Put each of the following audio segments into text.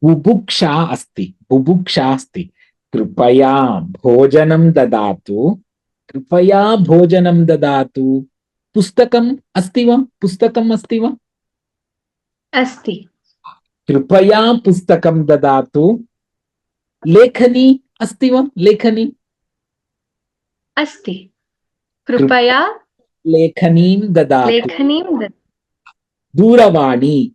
बुभुक्षा अस्ति, बुभुक्षा अस्ति। कृपया भोजनं ददातु, कृपया भोजनं ददातु। पुस्तकम् अस्ति वा? पुस्तकम् अस्ति वा? अस्ति। कृपया पुस्तकं ददातु। लेखनी अस्ति वा? लेखनी अस्ति। कृपया लेखनीं ददातु। लेखनीं दूरवाणी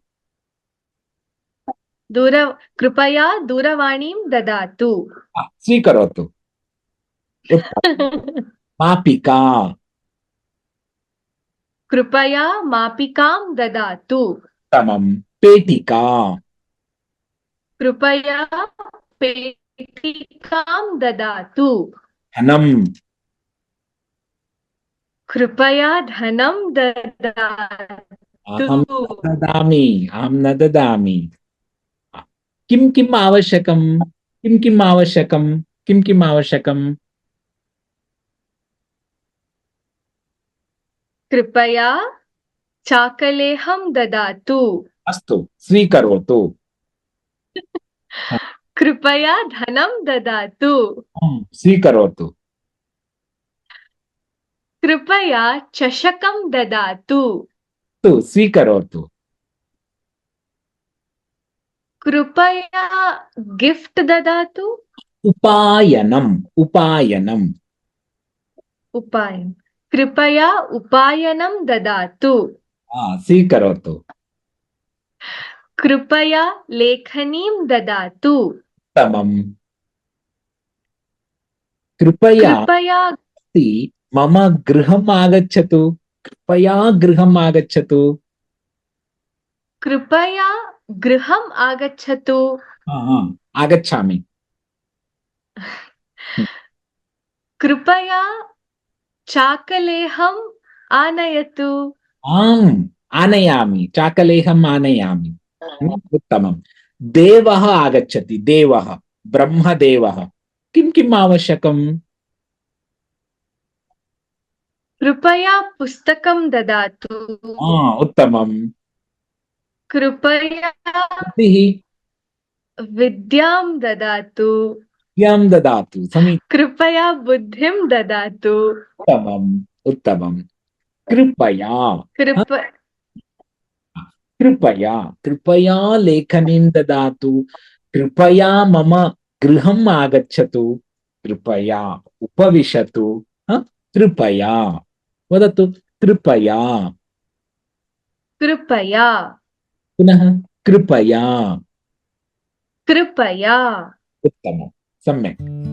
दूर कृपया दूरवाणीं ददातु। स्वीकरोतु। उत्तमं। मापिका कृपया मापिकां ददातु। उत्तमं। पेटिका कृपया पेटिकां ददातु। धनं कृपया धनं ददातु। अहं न ददामि, अहं न ददामि। किं किम् आवश्यकं? किं किम् आवश्यकं? किं किम् आवश्यकं? कृपया चाकलेहं ददातु। अस्तु, स्वीकरोतु। कृपया धनं ददातु। स्वीकरोतु। कृपया चषकं ददातु। स्वीकरोतु। कृपया गिफ्ट ददातु। उपायनम्, उपायनम्। उपायन कृपया उपायनं ददातु। स्वीकरोतु। कृपया लेखनीं ददातु। उत्तमम्। कृपया कृपया मम गृहम् आगच्छतु। कृपया गृहम् आगच्छतु। कृपया गृहम् आगच्छतु। आगच्छामि। कृपया चाकलेहम् आनयतु। आम्, आनयामि, चाकलेहम् आनयामि। उत्तमम्। देवः आगच्छति, देवः, ब्रह्मदेवः। किं किम् आवश्यकम्? कृपया पुस्तकं ददातु। उत्तमम्। कृपया बुद्धिः विद्यां ददातु। विद्यां ददातु। समीचीनम्। कृपया बुद्धिं ददातु। उत्तमम्, उत्तमम्। कृपया कृप कृपया कृपया लेखनीं ददातु। कृपया मम गृहम् आगच्छतु। कृपया उपविशतु। कृपया वदतु। कृपया कृपया पुनः कृपया। कृपया उत्तमं, सम्यक्।